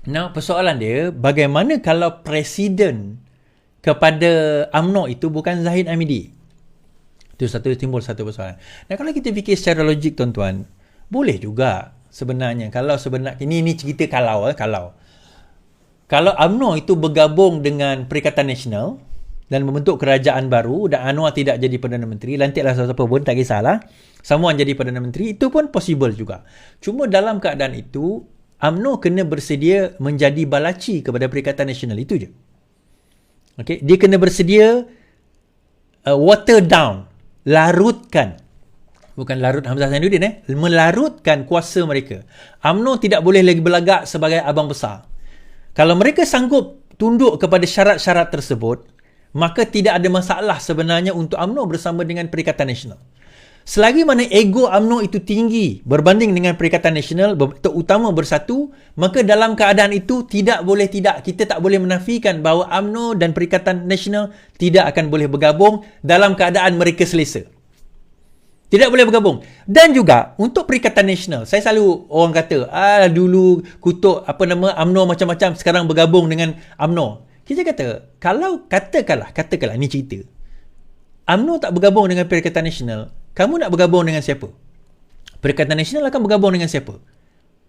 Now, persoalan dia, bagaimana kalau presiden kepada UMNO itu bukan Zahid Hamidi? Itu timbul satu persoalan. Dan kalau kita fikir secara logik, tuan-tuan, boleh juga sebenarnya. Kalau sebenarnya, ini cerita kalau UMNO itu bergabung dengan Perikatan Nasional dan membentuk kerajaan baru dan Anwar tidak jadi Perdana Menteri, lantiklah siapa pun, tak kisahlah, semua jadi Perdana Menteri, itu pun possible juga. Cuma dalam keadaan itu, UMNO kena bersedia menjadi balaci kepada Perikatan Nasional, itu je. Okay? Dia kena bersedia water down, larutkan, bukan larut Hamzah Zainuddin, melarutkan kuasa mereka. UMNO tidak boleh lagi berlagak sebagai abang besar. Kalau mereka sanggup tunduk kepada syarat-syarat tersebut, maka tidak ada masalah sebenarnya untuk UMNO bersama dengan Perikatan Nasional. Selagi mana ego UMNO itu tinggi berbanding dengan Perikatan Nasional, terutama bersatu, maka dalam keadaan itu kita tak boleh menafikan bahawa UMNO dan Perikatan Nasional tidak akan boleh bergabung dalam keadaan mereka selesa. Tidak boleh bergabung. Dan juga untuk Perikatan Nasional, saya selalu orang kata, dulu kutuk UMNO macam-macam, sekarang bergabung dengan UMNO. Kita kata, kalau katakanlah ni cerita, UMNO tak bergabung dengan Perikatan Nasional, kamu nak bergabung dengan siapa? Perikatan Nasional akan bergabung dengan siapa?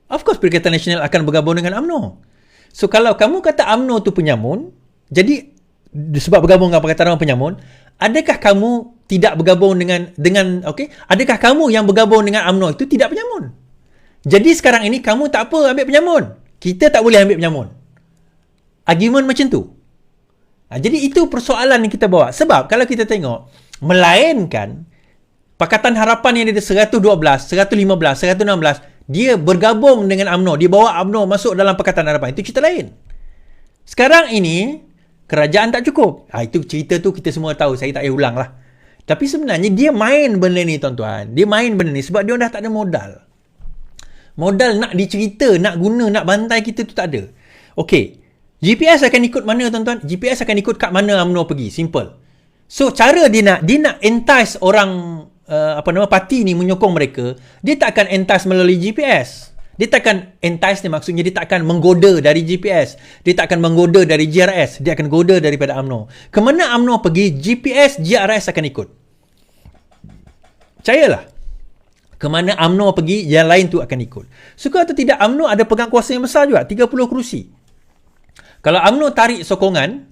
Of course Perikatan Nasional akan bergabung dengan UMNO. So kalau kamu kata UMNO tu penyamun, jadi sebab bergabung dengan Perikatan Penyamun, adakah kamu tidak bergabung dengan adakah kamu yang bergabung dengan UMNO itu tidak penyamun? Jadi sekarang ini kamu tak apa ambil penyamun, kita tak boleh ambil penyamun. Argument macam tu. Jadi itu persoalan yang kita bawa. Sebab kalau kita tengok, melainkan Pakatan Harapan yang ada 112, 115, 116, dia bergabung dengan UMNO, dia bawa UMNO masuk dalam Pakatan Harapan, itu cerita lain. Sekarang ini kerajaan tak cukup. Itu cerita tu kita semua tahu, saya tak payah ulang lah. Tapi sebenarnya dia main benda ni, tuan-tuan. Dia main benda ni sebab dia dah tak ada modal. Modal nak dicerita, nak guna, nak bantai kita tu tak ada. Okey, GPS akan ikut mana, tuan-tuan? GPS akan ikut kat mana UMNO pergi. Simple. So cara dia nak entice orang parti ni menyokong mereka, dia tak akan entice melalui GPS. Dia tak akan entice ni, maksudnya dia tak akan menggoda dari GPS, dia tak akan menggoda dari GRS, dia akan goda daripada UMNO. Kemana UMNO pergi, GPS, GRS akan ikut. Percayalah, kemana UMNO pergi, yang lain tu akan ikut. Suka atau tidak, UMNO ada pegang kuasa yang besar juga, 30 kerusi. Kalau UMNO tarik sokongan,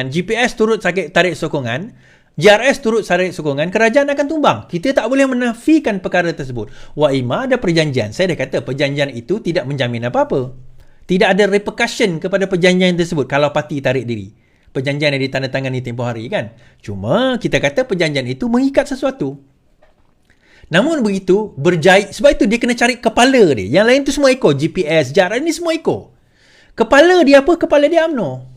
GPS turut tarik sokongan, GRS turut tarik sokongan, kerajaan akan tumbang. Kita tak boleh menafikan perkara tersebut. Wa ima ada perjanjian. Saya dah kata perjanjian itu tidak menjamin apa-apa. Tidak ada repercussion kepada perjanjian tersebut kalau parti tarik diri. Perjanjian yang ditandatangani tempoh hari kan. Cuma kita kata perjanjian itu mengikat sesuatu. Namun begitu, sebab itu dia kena cari kepala dia. Yang lain tu semua ikut. GPS, GRS ni semua ikut. Kepala dia apa? Kepala dia UMNO.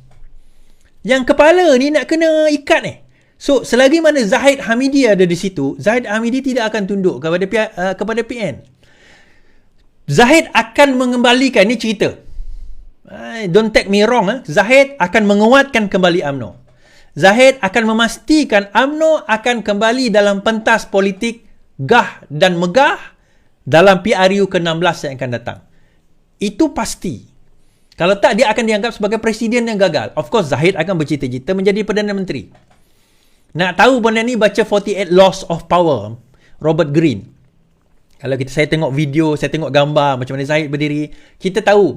Yang kepala ni nak kena ikat ni. So, selagi mana Zahid Hamidi ada di situ, Zahid Hamidi tidak akan tunduk kepada PN. Zahid akan mengembalikan, ni cerita. Don't take me wrong. Zahid akan menguatkan kembali UMNO. Zahid akan memastikan UMNO akan kembali dalam pentas politik gah dan megah dalam PRU ke-16 yang akan datang. Itu pasti. Kalau tak, dia akan dianggap sebagai presiden yang gagal. Of course, Zahid akan bercita-cita menjadi Perdana Menteri. Nak tahu benda ni, baca 48 Laws of Power, Robert Greene. Kalau saya tengok video, saya tengok gambar macam mana Zahid berdiri, kita tahu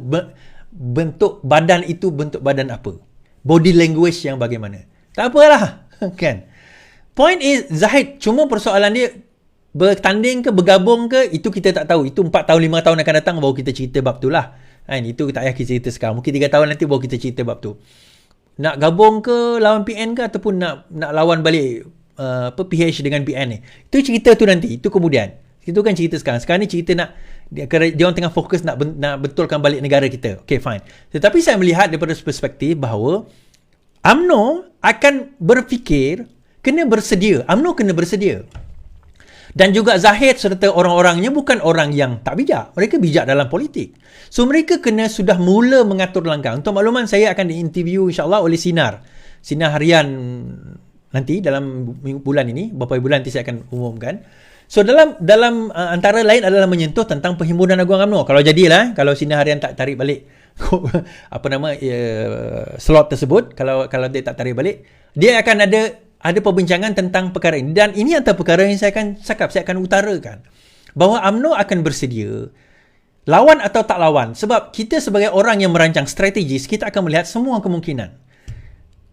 bentuk badan itu bentuk badan apa. Body language yang bagaimana. Tak apalah. Kan? Point is, Zahid, cuma persoalan dia, bertanding ke, bergabung ke, itu kita tak tahu. Itu 4 tahun, 5 tahun akan datang, baru kita cerita bab tu lah. Itu tak payah kita cerita sekarang. Mungkin 3 tahun nanti baru kita cerita bab tu. Nak gabung ke lawan PN ke ataupun nak lawan balik PH dengan PN ni. Itu cerita tu nanti. Itu kemudian. Itu kan cerita sekarang. Sekarang ni cerita dia orang tengah fokus nak betulkan balik negara kita. Okay, fine. Tetapi saya melihat daripada perspektif bahawa UMNO akan berfikir kena bersedia. UMNO kena bersedia. Dan juga Zahid serta orang-orangnya bukan orang yang tak bijak. Mereka bijak dalam politik. So, mereka kena sudah mula mengatur langkah. Untuk makluman, saya akan diinterview insyaAllah oleh Sinar harian nanti dalam bulan ini. Beberapa bulan nanti saya akan umumkan. So dalam antara lain adalah menyentuh tentang Perhimpunan Agung UMNO. Kalau jadilah, kalau Sinar Harian tak tarik balik slot tersebut, kalau dia tak tarik balik, dia akan ada perbincangan tentang perkara ini. Dan ini antara perkara yang saya akan utarakan, bahawa UMNO akan bersedia lawan atau tak lawan. Sebab kita sebagai orang yang merancang strategis, kita akan melihat semua kemungkinan.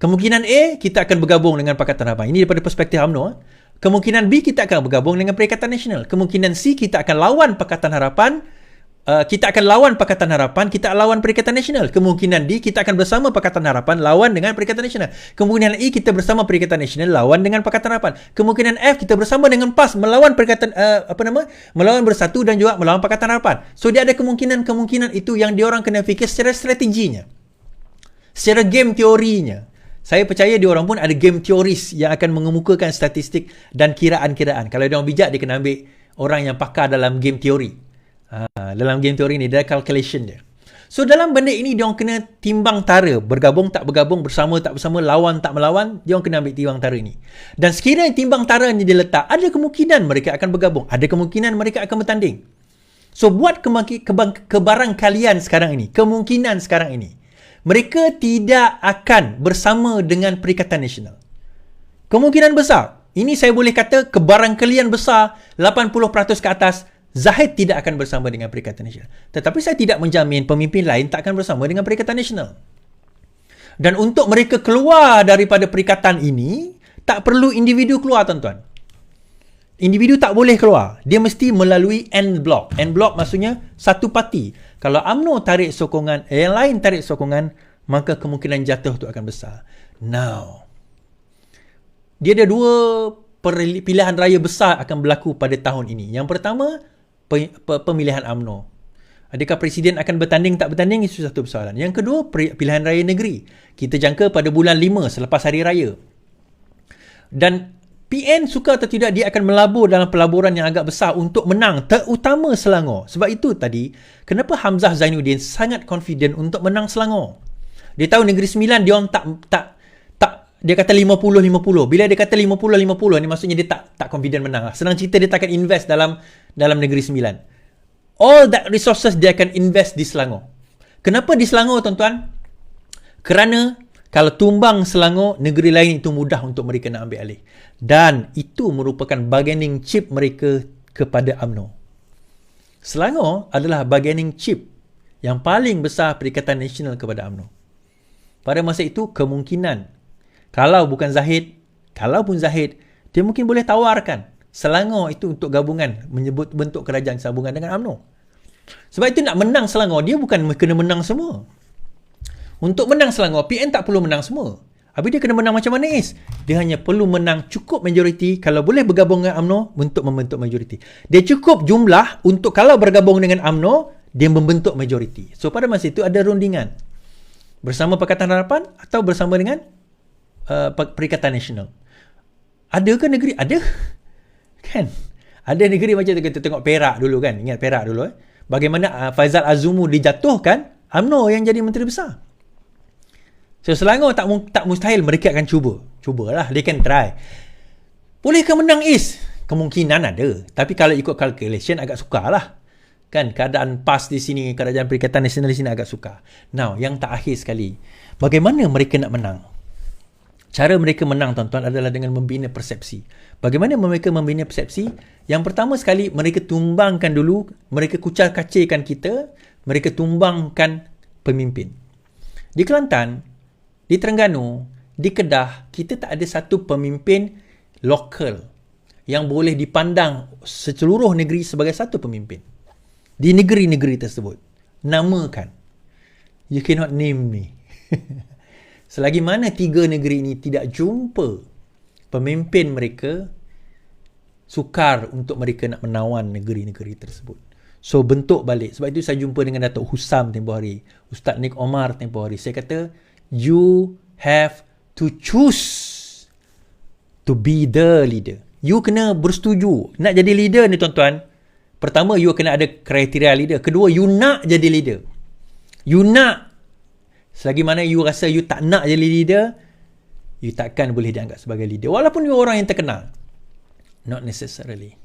Kemungkinan A, kita akan bergabung dengan Pakatan Harapan. Ini daripada perspektif UMNO. Kemungkinan B, kita akan bergabung dengan Perikatan Nasional. Kemungkinan C, kita akan lawan Pakatan Harapan. Kita akan lawan Pakatan Harapan, kita lawan Perikatan Nasional. Kemungkinan D, kita akan bersama Pakatan Harapan, lawan dengan Perikatan Nasional. Kemungkinan E, kita bersama Perikatan Nasional, lawan dengan Pakatan Harapan. Kemungkinan F, kita bersama dengan PAS, melawan melawan Bersatu dan juga melawan Pakatan Harapan. So, dia ada kemungkinan itu yang diorang kena fikir secara strateginya. Secara game teorinya. Saya percaya diorang pun ada game teoris yang akan mengemukakan statistik dan kiraan-kiraan. Kalau diorang bijak, dia kena ambil orang yang pakar dalam game teori. Dalam game teori ni, dia ada calculation dia. So, dalam benda ini, diorang kena timbang tara. Bergabung tak bergabung, bersama tak bersama, lawan tak melawan, diorang kena ambil timbang tara ni. Dan sekiranya timbang tara ni diletak, ada kemungkinan mereka akan bergabung. Ada kemungkinan mereka akan bertanding. So, buat kebarangkalian sekarang ini, kemungkinan sekarang ini, mereka tidak akan bersama dengan Perikatan Nasional. Kemungkinan besar. Ini saya boleh kata kebarangkalian besar 80% ke atas, Zahid tidak akan bersama dengan Perikatan Nasional. Tetapi saya tidak menjamin pemimpin lain tak akan bersama dengan Perikatan Nasional. Dan untuk mereka keluar daripada perikatan ini, tak perlu individu keluar, tuan-tuan. Individu tak boleh keluar. Dia mesti melalui en bloc. En bloc maksudnya satu parti. Kalau UMNO tarik sokongan, yang lain tarik sokongan, maka kemungkinan jatuh tu akan besar. Now, dia ada dua pilihan raya besar akan berlaku pada tahun ini. Yang pertama, pemilihan UMNO. Adakah Presiden akan bertanding tak bertanding? Itu satu persoalan. Yang kedua, pilihan raya negeri. Kita jangka pada bulan 5 selepas Hari Raya. Dan PN suka atau tidak, dia akan melabur dalam pelaburan yang agak besar untuk menang, terutama Selangor. Sebab itu tadi, kenapa Hamzah Zainuddin sangat confident untuk menang Selangor. Dia tahu Negeri Sembilan, dia orang tak dia kata 50-50. Bila dia kata 50-50 ni maksudnya dia tak confident menang lah. Senang cerita, dia takkan invest dalam Negeri Sembilan. All that resources dia akan invest di Selangor. Kenapa di Selangor, tuan-tuan? Kerana kalau tumbang Selangor, negeri lain itu mudah untuk mereka nak ambil alih. Dan itu merupakan bargaining chip mereka kepada UMNO. Selangor adalah bargaining chip yang paling besar Perikatan Nasional kepada UMNO. Pada masa itu, kemungkinan, kalaupun Zahid, dia mungkin boleh tawarkan Selangor itu untuk gabungan, menyebut bentuk kerajaan sambungan dengan UMNO. Sebab itu nak menang Selangor, dia bukan kena menang semua. Untuk menang Selangor, PN tak perlu menang semua. Habis dia kena menang macam mana, Is? Dia hanya perlu menang cukup majoriti, kalau boleh bergabung dengan UMNO, untuk membentuk majoriti. Dia cukup jumlah untuk kalau bergabung dengan UMNO, dia membentuk majoriti. So, pada masa itu ada rundingan. Bersama Pakatan Harapan atau bersama dengan Perikatan Nasional. Ada ke negeri? Ada. Kan? Ada negeri macam kita tengok Perak dulu kan? Ingat Perak dulu Bagaimana Faizal Azumu dijatuhkan, UMNO yang jadi Menteri Besar. So, Selangor tak mustahil mereka akan cuba. Cubalah, they can try. Bolehkah menang, Is? Kemungkinan ada. Tapi kalau ikut calculation agak sukar lah. Kan, keadaan PAS di sini, kerajaan Perikatan Nasional di sini agak sukar. Now, yang terakhir sekali, bagaimana mereka nak menang? Cara mereka menang, tuan-tuan, adalah dengan membina persepsi. Bagaimana mereka membina persepsi? Yang pertama sekali, mereka tumbangkan dulu, mereka kucar-kacirkan kita, mereka tumbangkan pemimpin. Di Kelantan, di Terengganu, di Kedah, kita tak ada satu pemimpin lokal yang boleh dipandang seluruh negeri sebagai satu pemimpin. Di negeri-negeri tersebut. Namakan. You cannot name me. Selagi mana tiga negeri ini tidak jumpa pemimpin mereka, sukar untuk mereka nak menawan negeri-negeri tersebut. So, bentuk balik. Sebab itu saya jumpa dengan Datuk Husam tempoh hari. Ustaz Nik Omar tempoh hari. Saya kata, you have to choose to be the leader. You kena bersetuju. Nak jadi leader ni, tuan-tuan, pertama, you kena ada kriteria leader. Kedua, you nak jadi leader. You nak. Selagi mana you rasa you tak nak jadi leader, you takkan boleh dianggap sebagai leader. Walaupun you orang yang terkenal. Not necessarily.